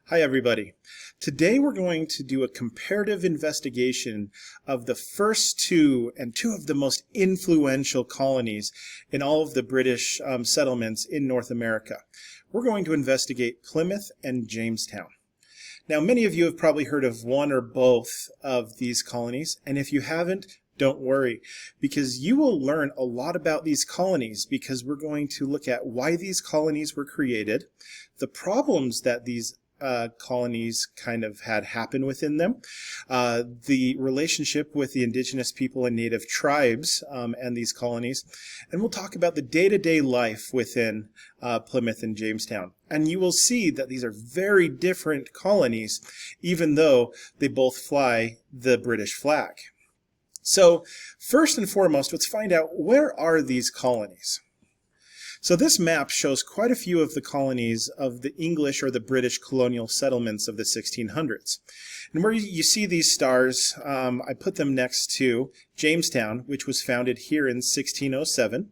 Hi everybody. Today we're going to do a comparative investigation of the first two of the most influential colonies in all of the British settlements in North America. We're going to investigate Plymouth and Jamestown. Now, many of you have probably heard of one or both of these colonies, and if you haven't, don't worry, because you will learn a lot about these colonies because we're going to look at why these colonies were created, the problems that these colonies kind of had happen within them, the relationship with the indigenous people and native tribes and these colonies, and we'll talk about the day-to-day life within Plymouth and Jamestown. And you will see that these are very different colonies, even though they both fly the British flag. So first and foremost, let's find out, where are these colonies? So this map shows quite a few of the colonies of the English or the British colonial settlements of the 1600s. And where you see these stars, I put them next to Jamestown, which was founded here in 1607,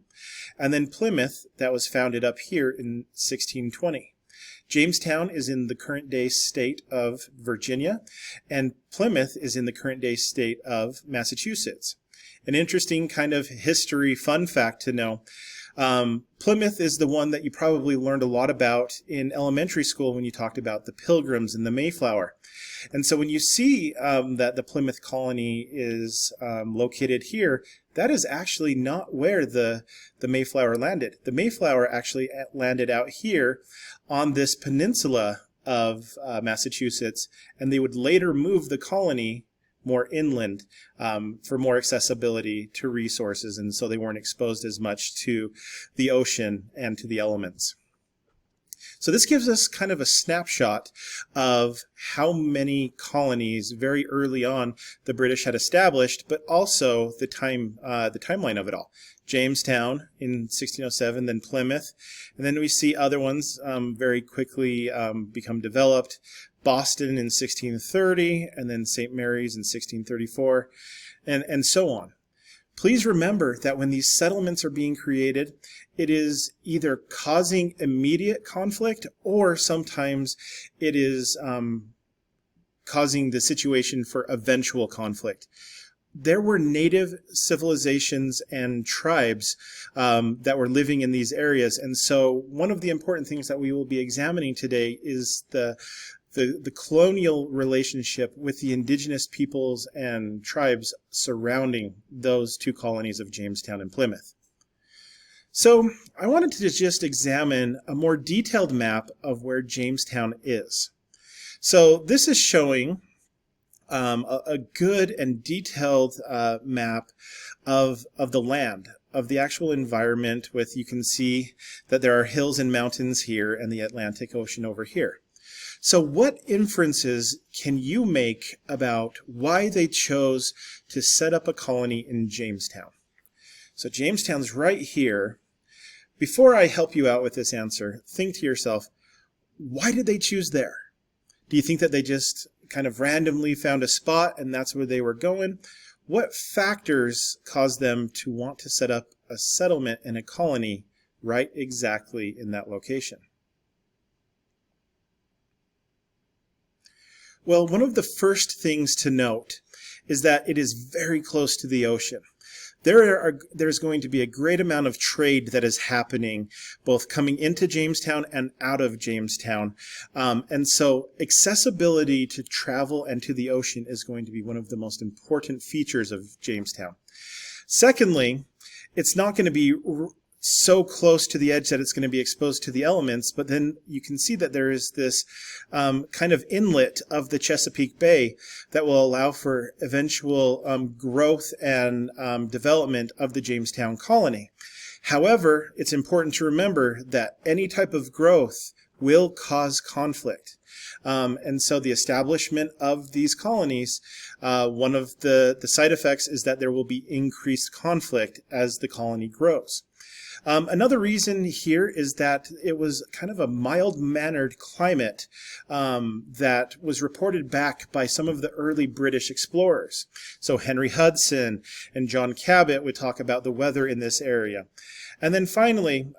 and then Plymouth, that was founded up here in 1620. Jamestown is in the current day state of Virginia, and Plymouth is in the current day state of Massachusetts. An interesting kind of history fun fact to know. Plymouth is the one that you probably learned a lot about in elementary school when you talked about the Pilgrims and the Mayflower. And so when you see that the Plymouth colony is located here, that is actually not where the Mayflower landed. The Mayflower actually landed out here on this peninsula of Massachusetts, and they would later move the colony more inland for more accessibility to resources, and so they weren't exposed as much to the ocean and to the elements. So this gives us kind of a snapshot of how many colonies very early on the British had established, but also the timeline of it all. Jamestown in 1607, then Plymouth, and then we see other ones very quickly become developed. Boston in 1630, and then St. Mary's in 1634, and so on. Please remember that when these settlements are being created, it is either causing immediate conflict or sometimes it is causing the situation for eventual conflict. There were native civilizations and tribes that were living in these areas, and so one of the important things that we will be examining today is the colonial relationship with the indigenous peoples and tribes surrounding those two colonies of Jamestown and Plymouth. So I wanted to just examine a more detailed map of where Jamestown is. So this is showing a good and detailed map of the land, of the actual environment, with, you can see that there are hills and mountains here and the Atlantic Ocean over here. So what inferences can you make about why they chose to set up a colony in Jamestown? So Jamestown's right here. Before I help you out with this answer, think to yourself, why did they choose there? Do you think that they just kind of randomly found a spot and that's where they were going? What factors caused them to want to set up a settlement and a colony right exactly in that location? Well, one of the first things to note is that it is very close to the ocean. There's going to be a great amount of trade that is happening, both coming into Jamestown and out of Jamestown. And so accessibility to travel and to the ocean is going to be one of the most important features of Jamestown. Secondly, it's not going to be so close to the edge that it's going to be exposed to the elements, but then you can see that there is this kind of inlet of the Chesapeake Bay that will allow for eventual growth and development of the Jamestown colony. However, it's important to remember that any type of growth will cause conflict. And so the establishment of these colonies, one of the side effects is that there will be increased conflict as the colony grows. Another reason here is that it was kind of a mild-mannered climate that was reported back by some of the early British explorers. So Henry Hudson and John Cabot would talk about the weather in this area. And then finally,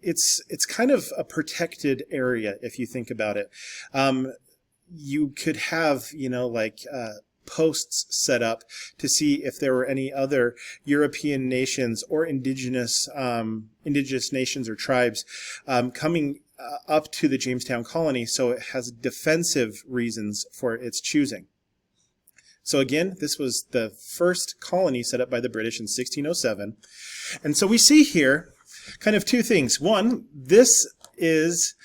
it's kind of a protected area if you think about it. You could have, posts set up to see if there were any other European nations or indigenous nations or tribes coming up to the Jamestown colony, so it has defensive reasons for its choosing. So again, this was the first colony set up by the British in 1607. And so we see here kind of two things. One, this is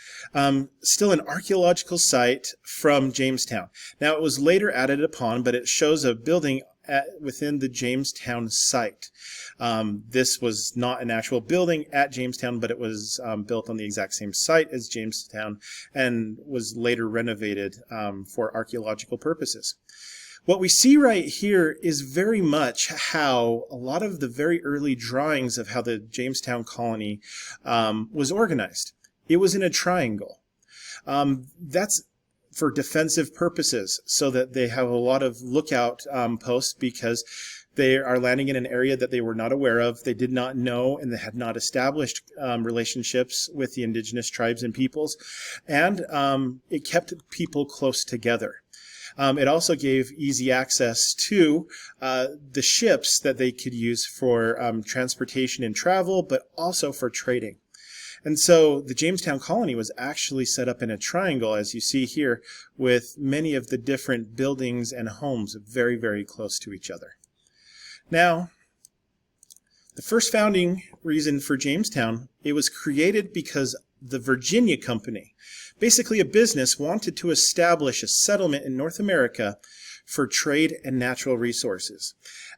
still an archaeological site from Jamestown. Now, it was later added upon, but it shows a building within the Jamestown site. This was not an actual building at Jamestown, but it was built on the exact same site as Jamestown and was later renovated for archaeological purposes. What we see right here is very much how a lot of the very early drawings of how the Jamestown colony was organized. It was in a triangle. That's for defensive purposes, so that they have a lot of lookout posts because they are landing in an area that they were not aware of. They did not know, and they had not established relationships with the indigenous tribes and peoples. And it kept people close together. It also gave easy access to the ships that they could use for transportation and travel, but also for trading. And so the Jamestown colony was actually set up in a triangle, as you see here, with many of the different buildings and homes very, very close to each other. Now, the first founding reason for Jamestown, it was created because the Virginia Company, basically a business, wanted to establish a settlement in North America for trade and natural resources.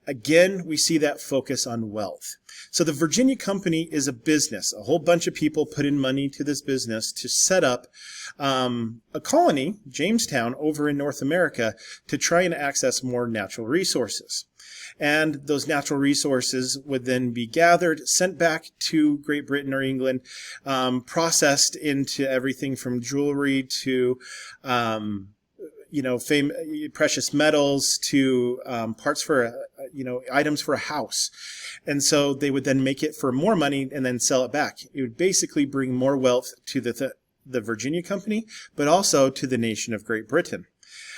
Again, we see that focus on wealth. So the Virginia Company is a business. A whole bunch of people put in money to this business to set up a colony, Jamestown, over in North America to try and access more natural resources. And those natural resources would then be gathered, sent back to Great Britain or England, processed into everything from jewelry to precious metals to parts for, items for a house. And so they would then make it for more money and then sell it back. It would basically bring more wealth to the Virginia Company, but also to the nation of Great Britain.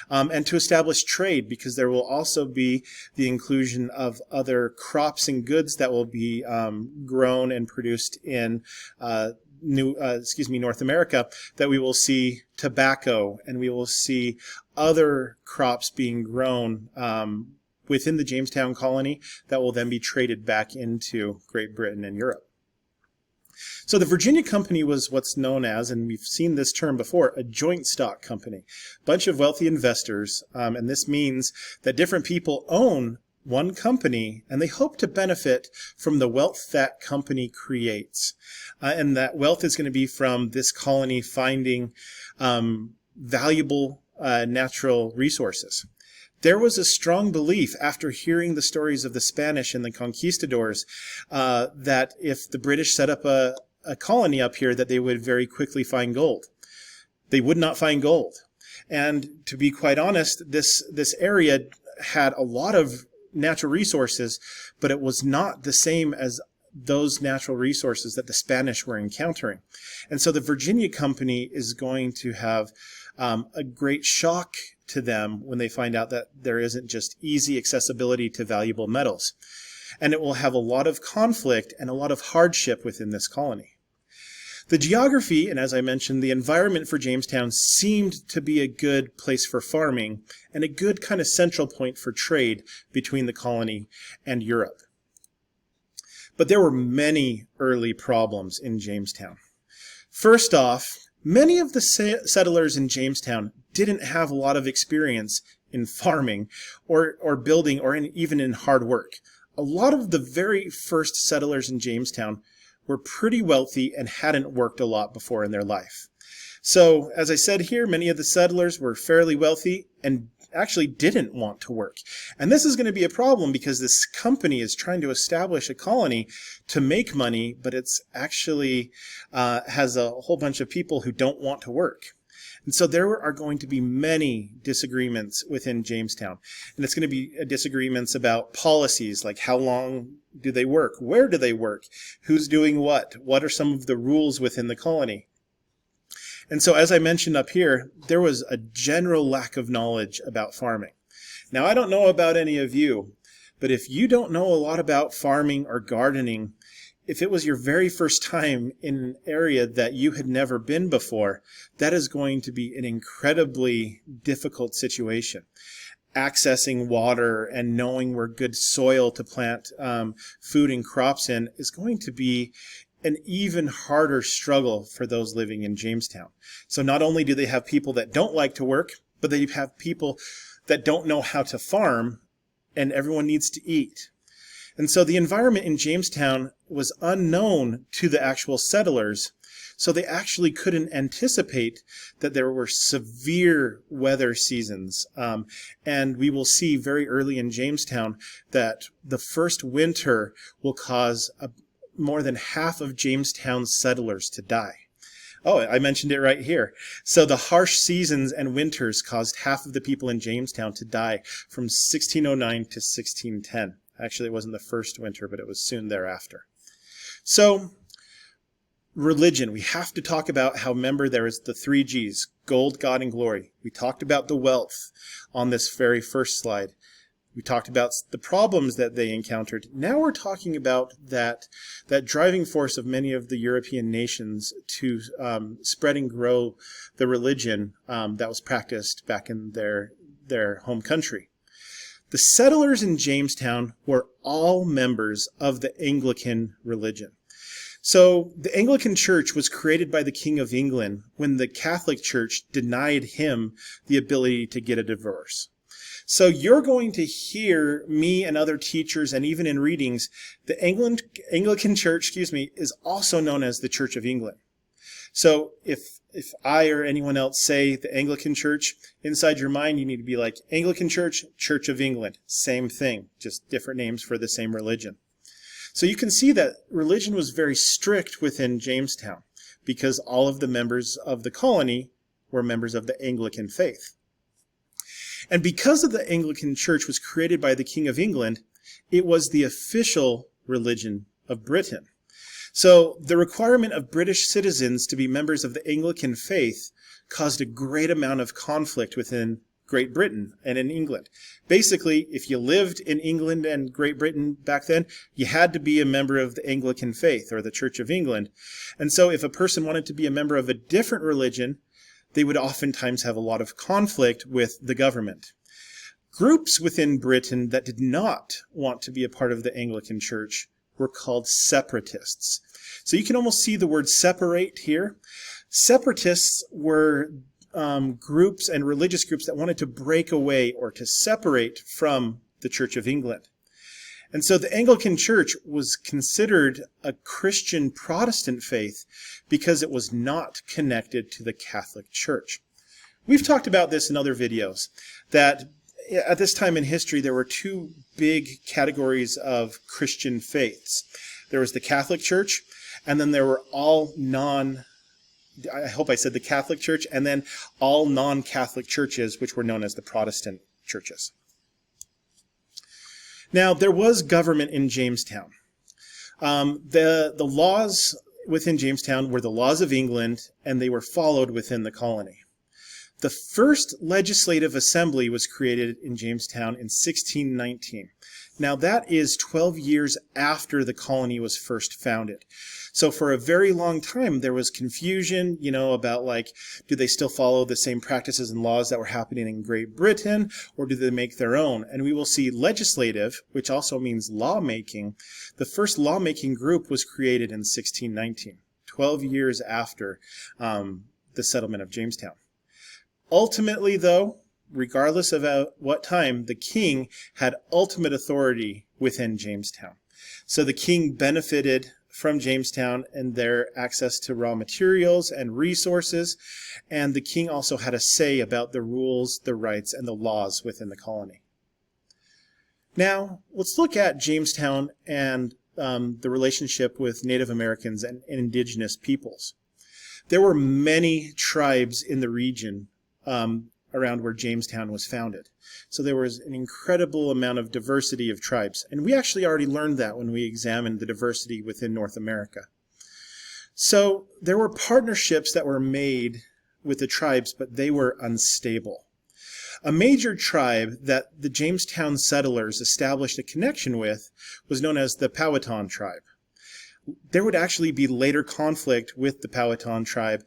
And to establish trade, because there will also be the inclusion of other crops and goods that will be grown and produced in North America, that we will see tobacco and we will see other crops being grown within the Jamestown colony that will then be traded back into Great Britain and Europe. So the Virginia Company was what's known as, and we've seen this term before, a joint stock company. A bunch of wealthy investors, and this means that different people own one company, and they hope to benefit from the wealth that company creates. And that wealth is going to be from this colony finding valuable natural resources. There was a strong belief after hearing the stories of the Spanish and the conquistadors that if the British set up a colony up here, that they would very quickly find gold. They would not find gold. And to be quite honest, this area had a lot of natural resources, but it was not the same as those natural resources that the Spanish were encountering. And so the Virginia Company is going to have a great shock to them when they find out that there isn't just easy accessibility to valuable metals. And it will have a lot of conflict and a lot of hardship within this colony. The geography, and as I mentioned, the environment for Jamestown seemed to be a good place for farming and a good kind of central point for trade between the colony and Europe. But there were many early problems in Jamestown. First off, many of the settlers in Jamestown didn't have a lot of experience in farming or building or even in hard work. A lot of the very first settlers in Jamestown were pretty wealthy and hadn't worked a lot before in their life. So, as I said here, many of the settlers were fairly wealthy and actually didn't want to work. And this is going to be a problem because this company is trying to establish a colony to make money, but it's actually has a whole bunch of people who don't want to work. And so there are going to be many disagreements within Jamestown. And it's going to be disagreements about policies, like how long do they work? Where do they work? Who's doing what? What are some of the rules within the colony? And so as I mentioned up here, there was a general lack of knowledge about farming. Now, I don't know about any of you, but if you don't know a lot about farming or gardening, if it was your very first time in an area that you had never been before, that is going to be an incredibly difficult situation. Accessing water and knowing where good soil to plant food and crops in is going to be an even harder struggle for those living in Jamestown. So not only do they have people that don't like to work, but they have people that don't know how to farm, and everyone needs to eat. And so the environment in Jamestown was unknown to the actual settlers, so they actually couldn't anticipate that there were severe weather seasons. And we will see very early in Jamestown that the first winter will cause more than half of Jamestown's settlers to die. Oh, I mentioned it right here. So the harsh seasons and winters caused half of the people in Jamestown to die from 1609 to 1610. Actually, it wasn't the first winter, but it was soon thereafter. So, religion. We have to talk about how, remember, there is the 3 G's, gold, God, and glory. We talked about the wealth on this very first slide. We talked about the problems that they encountered. Now we're talking about that driving force of many of the European nations to spread and grow the religion that was practiced back in their home country. The settlers in Jamestown were all members of the Anglican religion. So the Anglican Church was created by the King of England when the Catholic Church denied him the ability to get a divorce. So you're going to hear me and other teachers, and even in readings, the Anglican Church, is also known as the Church of England. So if I or anyone else say the Anglican Church, inside your mind you need to be like Anglican Church, Church of England. Same thing, just different names for the same religion. So you can see that religion was very strict within Jamestown because all of the members of the colony were members of the Anglican faith. And because of the Anglican Church was created by the King of England, it was the official religion of Britain. So the requirement of British citizens to be members of the Anglican faith caused a great amount of conflict within Great Britain and in England. Basically, if you lived in England and Great Britain back then, you had to be a member of the Anglican faith or the Church of England. And so if a person wanted to be a member of a different religion, they would oftentimes have a lot of conflict with the government. Groups within Britain that did not want to be a part of the Anglican Church were called separatists. So you can almost see the word separate here. Separatists were groups and religious groups that wanted to break away or to separate from the Church of England. And so the Anglican Church was considered a Christian Protestant faith because it was not connected to the Catholic Church. We've talked about this in other videos, that at this time in history there were 2 big categories of Christian faiths. There was the Catholic Church, and then there were all I hope I said the Catholic Church, and then all non-Catholic churches, which were known as the Protestant churches. Now, there was government in Jamestown. The laws within Jamestown were the laws of England, and they were followed within the colony. The first legislative assembly was created in Jamestown in 1619. Now, that is 12 years after the colony was first founded. So for a very long time, there was confusion, about do they still follow the same practices and laws that were happening in Great Britain, or do they make their own? And we will see legislative, which also means lawmaking. The first lawmaking group was created in 1619, 12 years after the settlement of Jamestown. Ultimately, though, regardless of what time, the king had ultimate authority within Jamestown. So the king benefited from Jamestown and their access to raw materials and resources. And the king also had a say about the rules, the rights, and the laws within the colony. Now, let's look at Jamestown and the relationship with Native Americans and indigenous peoples. There were many tribes in the region around where Jamestown was founded. So there was an incredible amount of diversity of tribes. And we actually already learned that when we examined the diversity within North America. So there were partnerships that were made with the tribes, but they were unstable. A major tribe that the Jamestown settlers established a connection with was known as the Powhatan tribe. There would actually be later conflict with the Powhatan tribe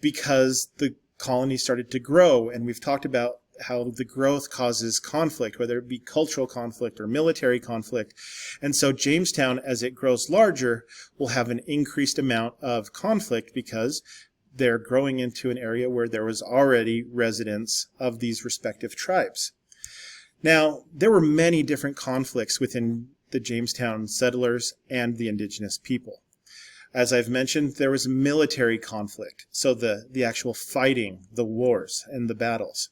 because the colony started to grow, and we've talked about how the growth causes conflict, whether it be cultural conflict or military conflict. And so Jamestown, as it grows larger, will have an increased amount of conflict because they're growing into an area where there was already residents of these respective tribes. Now, there were many different conflicts within the Jamestown settlers and the indigenous people. As I've mentioned, there was military conflict, so the actual fighting, the wars, and the battles.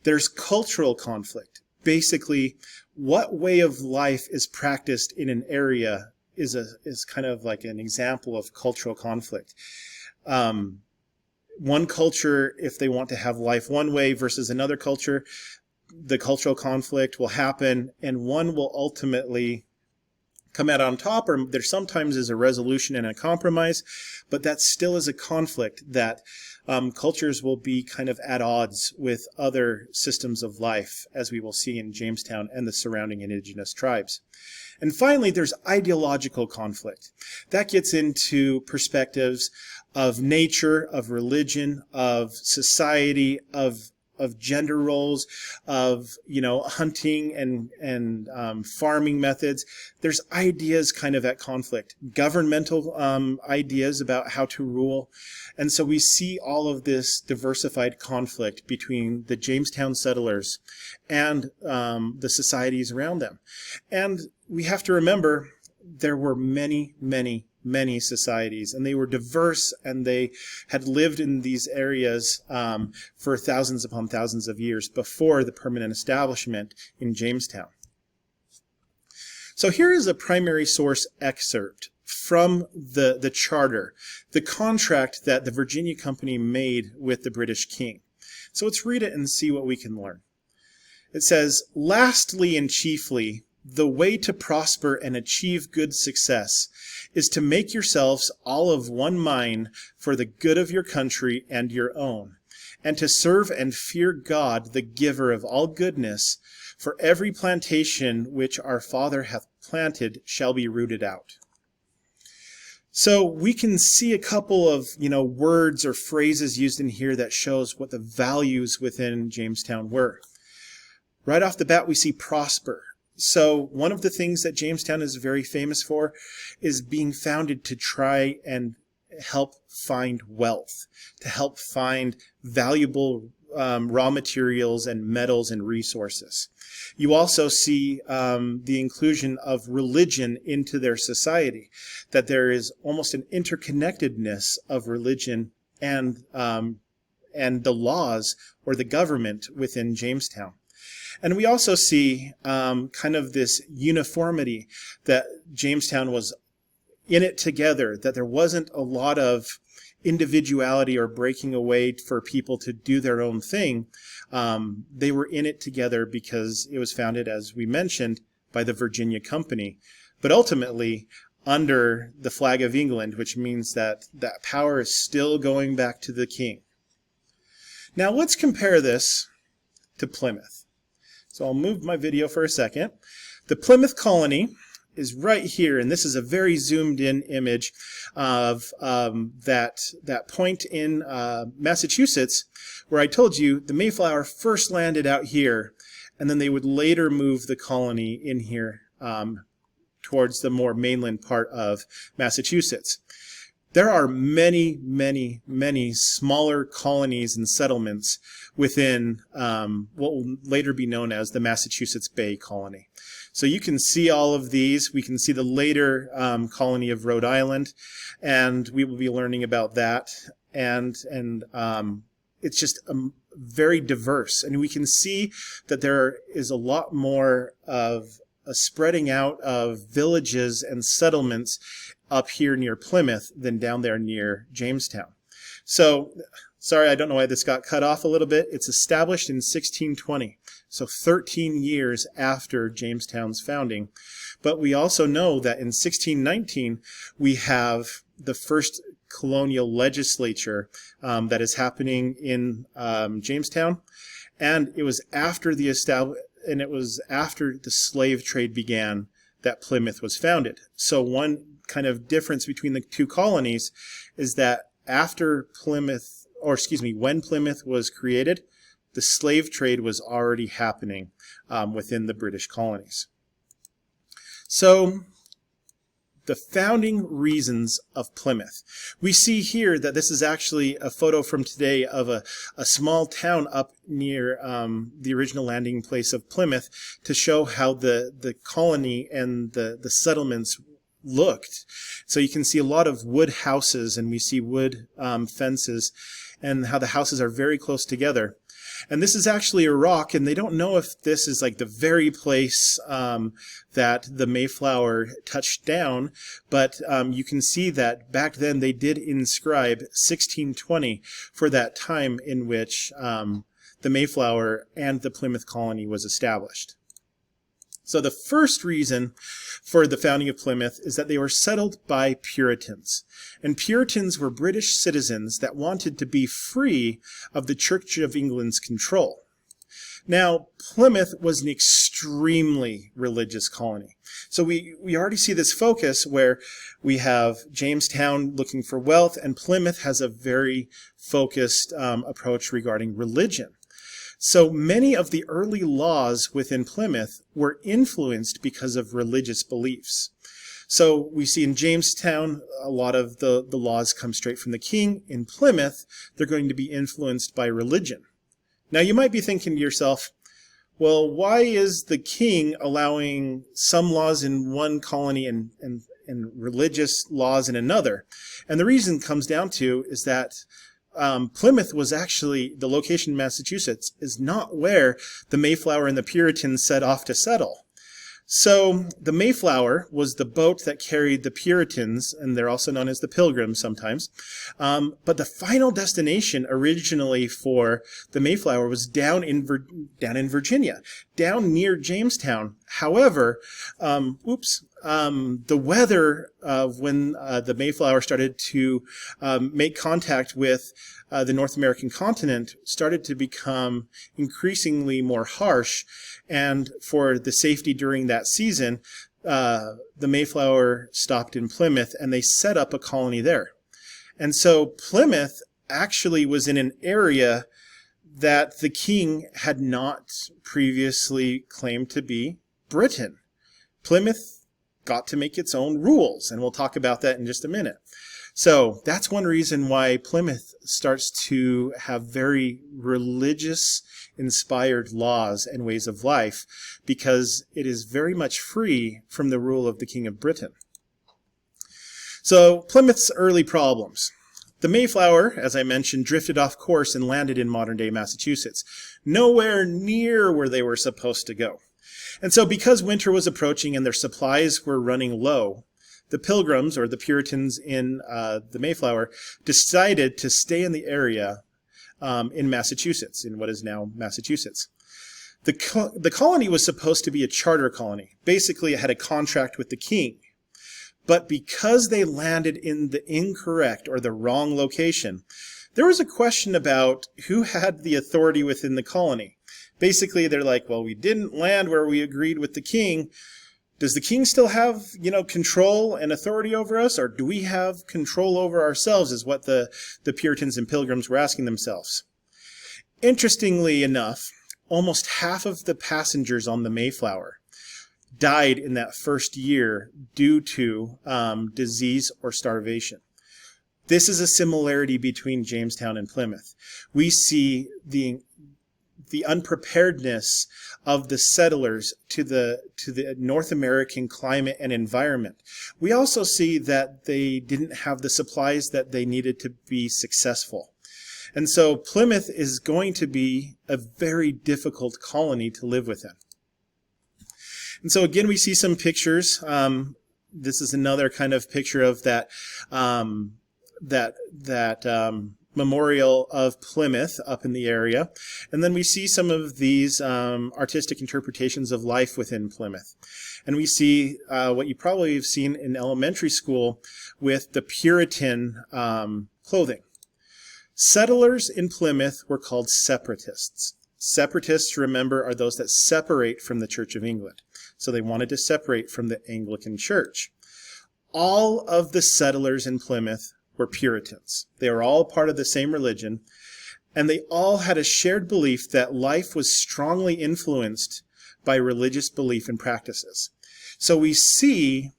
There's cultural conflict. Basically, what way of life is practiced in an area is kind of like an example of cultural conflict. One culture, if they want to have life one way versus another culture, the cultural conflict will happen, and one will ultimately come out on top, or there sometimes is a resolution and a compromise, but that still is a conflict that cultures will be kind of at odds with other systems of life, as we will see in Jamestown and the surrounding indigenous tribes. And finally, there's ideological conflict. That gets into perspectives of nature, of religion, of society, of gender roles, of hunting and farming methods. There's ideas kind of at conflict, governmental ideas about how to rule. And so we see all of this diversified conflict between the Jamestown settlers and the societies around them. And we have to remember there were many societies, and they were diverse, and they had lived in these areas for thousands upon thousands of years before the permanent establishment in Jamestown. So here is a primary source excerpt from the charter, the contract that the Virginia Company made with the British King. So let's read it and see what we can learn. It says, "Lastly and chiefly, the way to prosper and achieve good success is to make yourselves all of one mind for the good of your country and your own, and to serve and fear God, the giver of all goodness, for every plantation which our Father hath planted shall be rooted out." So we can see a couple of, words or phrases used in here that shows what the values within Jamestown were. Right off the bat, we see prosper. So one of the things that Jamestown is very famous for is being founded to try and help find wealth, to help find valuable raw materials and metals and resources. You also see the inclusion of religion into their society, that there is almost an interconnectedness of religion and the laws or the government within Jamestown. And we also see kind of this uniformity, that Jamestown was in it together, that there wasn't a lot of individuality or breaking away for people to do their own thing. They were in it together because it was founded, as we mentioned, by the Virginia Company, but ultimately under the flag of England, which means that that power is still going back to the king. Now let's compare this to Plymouth. So I'll move my video for a second. The Plymouth colony is right here, and this is a very zoomed in image of that point in Massachusetts where I told you the Mayflower first landed out here, and then they would later move the colony in here towards the more mainland part of Massachusetts. There are many, many, many smaller colonies and settlements within what will later be known as the Massachusetts Bay Colony. So you can see all of these. We can see the later colony of Rhode Island, and we will be learning about that. And it's just very diverse. And we can see that there is a lot more of a spreading out of villages and settlements up here near Plymouth than down there near Jamestown. So, sorry, I don't know why this got cut off a little bit. It's established in 1620, so 13 years after Jamestown's founding. But we also know that in 1619, we have the first colonial legislature that is happening in Jamestown, and it was after the slave trade began that Plymouth was founded. So one kind of difference between the two colonies is that when Plymouth was created, the slave trade was already happening within the British colonies. So the founding reasons of Plymouth. We see here that this is actually a photo from today of a small town up near the original landing place of Plymouth to show how the colony and the settlements looked. So you can see a lot of wood houses, and we see wood fences, and how the houses are very close together. And this is actually a rock, and they don't know if this is like the very place that the Mayflower touched down, but you can see that back then they did inscribe 1620 for that time in which the Mayflower and the Plymouth colony was established. So the first reason for the founding of Plymouth is that they were settled by Puritans. And Puritans were British citizens that wanted to be free of the Church of England's control. Now, Plymouth was an extremely religious colony. So we already see this focus where we have Jamestown looking for wealth, and Plymouth has a very focused approach regarding religion. So many of the early laws within Plymouth were influenced because of religious beliefs. So we see in Jamestown, a lot of the laws come straight from the king. In Plymouth, they're going to be influenced by religion. Now you might be thinking to yourself, well, why is the king allowing some laws in one colony and religious laws in another? And the reason comes down to is that Plymouth was actually, the location in Massachusetts is not where the Mayflower and the Puritans set off to settle. So the Mayflower was the boat that carried the Puritans, and they're also known as the Pilgrims sometimes. But the final destination originally for the Mayflower was down in Virginia, down near Jamestown. However, the weather of when the Mayflower started to make contact with the North American continent started to become increasingly more harsh, and for the safety during that season, the Mayflower stopped in Plymouth, and they set up a colony there. And so Plymouth actually was in an area that the king had not previously claimed to be Britain. Plymouth got to make its own rules, and we'll talk about that in just a minute. So that's one reason why Plymouth starts to have very religious-inspired laws and ways of life, because it is very much free from the rule of the King of Britain. So Plymouth's early problems. The Mayflower, as I mentioned, drifted off course and landed in modern-day Massachusetts, nowhere near where they were supposed to go. And so because winter was approaching and their supplies were running low, the Pilgrims, or the Puritans in the Mayflower, decided to stay in the area in Massachusetts, in what is now Massachusetts. The colony was supposed to be a charter colony. Basically, it had a contract with the king. But because they landed in the incorrect or the wrong location, there was a question about who had the authority within the colony. Basically, they're like, well, we didn't land where we agreed with the king. Does the king still have, control and authority over us, or do we have control over ourselves, is what the Puritans and Pilgrims were asking themselves. Interestingly enough, almost half of the passengers on the Mayflower died in that first year due to disease or starvation. This is a similarity between Jamestown and Plymouth. We see the unpreparedness of the settlers to the North American climate and environment. We also see that they didn't have the supplies that they needed to be successful. And so Plymouth is going to be a very difficult colony to live within. And so again, we see some pictures. This is another kind of picture of that memorial of Plymouth up in the area. And then we see some of these artistic interpretations of life within Plymouth. And we see what you probably have seen in elementary school with the Puritan clothing. Settlers in Plymouth were called separatists. Separatists, remember, are those that separate from the Church of England. So they wanted to separate from the Anglican Church. All of the settlers in Plymouth were Puritans. They were all part of the same religion, and they all had a shared belief that life was strongly influenced by religious belief and practices. So we see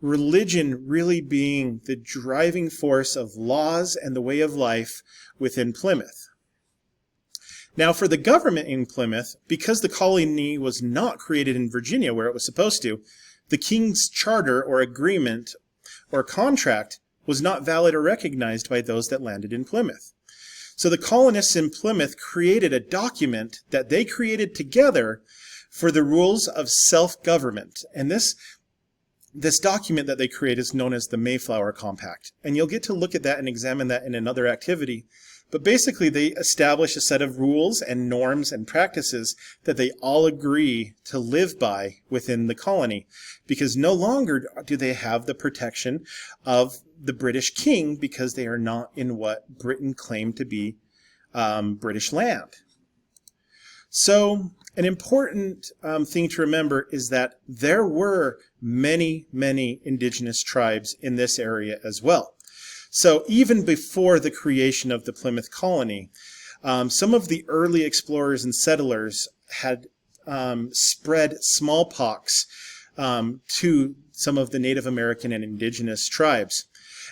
religion really being the driving force of laws and the way of life within Plymouth. Now, for the government in Plymouth, because the colony was not created in Virginia where it was supposed to, the King's Charter or agreement or contract was not valid or recognized by those that landed in Plymouth. So the colonists in Plymouth created a document that they created together for the rules of self-government. And this document that they create is known as the Mayflower Compact. And you'll get to look at that and examine that in another activity. But basically, they establish a set of rules and norms and practices that they all agree to live by within the colony, because no longer do they have the protection of the British king, because they are not in what Britain claimed to be British land. So an important thing to remember is that there were many, many indigenous tribes in this area as well. So even before the creation of the Plymouth colony, some of the early explorers and settlers had spread smallpox to some of the Native American and indigenous tribes.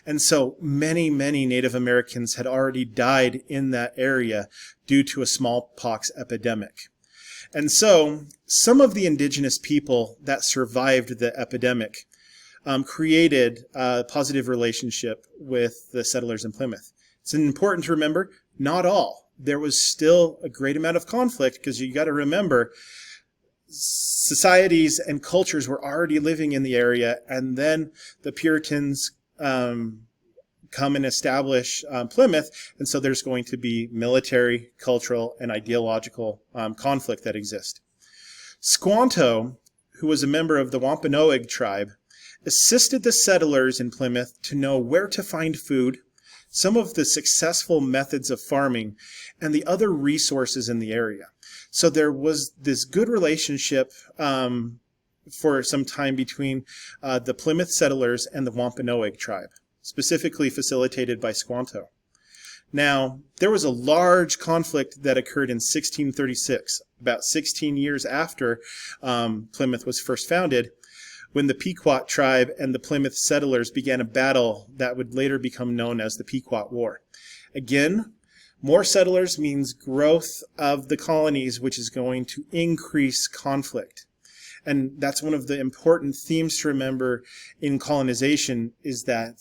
And so many, many Native Americans had already died in that area due to a smallpox epidemic. And so some of the indigenous people that survived the epidemic created a positive relationship with the settlers in Plymouth. It's important to remember, not all. There was still a great amount of conflict, because you got to remember, societies and cultures were already living in the area, and then the Puritans come and establish Plymouth, and so there's going to be military, cultural, and ideological conflict that exist. Squanto, who was a member of the Wampanoag tribe, assisted the settlers in Plymouth to know where to find food, some of the successful methods of farming, and the other resources in the area. So there was this good relationship for some time between the Plymouth settlers and the Wampanoag tribe, specifically facilitated by Squanto. Now, there was a large conflict that occurred in 1636, about 16 years after Plymouth was first founded, when the Pequot tribe and the Plymouth settlers began a battle that would later become known as the Pequot War. Again, more settlers means growth of the colonies, which is going to increase conflict. And that's one of the important themes to remember in colonization, is that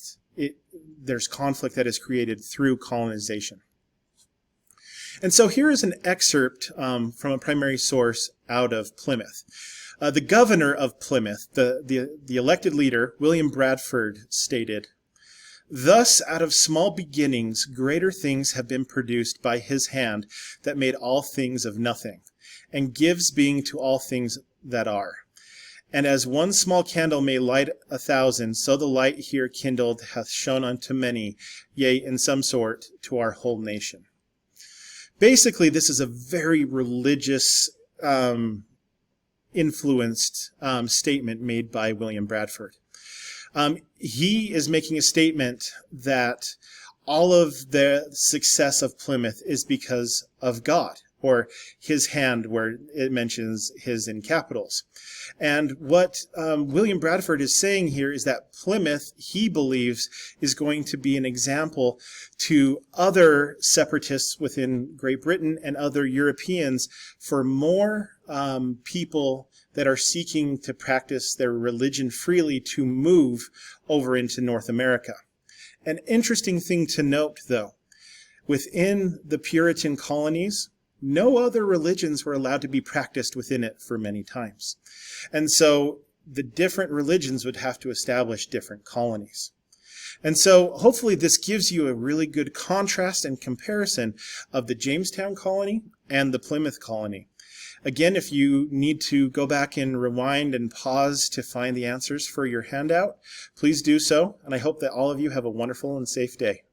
there's conflict that is created through colonization. And so here is an excerpt from a primary source out of Plymouth. The governor of Plymouth, the elected leader, William Bradford, stated, "Thus out of small beginnings greater things have been produced by his hand that made all things of nothing, and gives being to all things that are. And as one small candle may light 1,000, so the light here kindled hath shone unto many, yea, in some sort, to our whole nation." Basically, this is a very religious influenced statement made by William Bradford. He is making a statement that all of the success of Plymouth is because of God, or his hand where it mentions his in capitals. And what William Bradford is saying here is that Plymouth, he believes, is going to be an example to other separatists within Great Britain and other Europeans for more people that are seeking to practice their religion freely to move over into North America. An interesting thing to note, though, within the Puritan colonies, no other religions were allowed to be practiced within it for many times. And so the different religions would have to establish different colonies. And so hopefully this gives you a really good contrast and comparison of the Jamestown colony and the Plymouth colony. Again, if you need to go back and rewind and pause to find the answers for your handout, please do so. And I hope that all of you have a wonderful and safe day.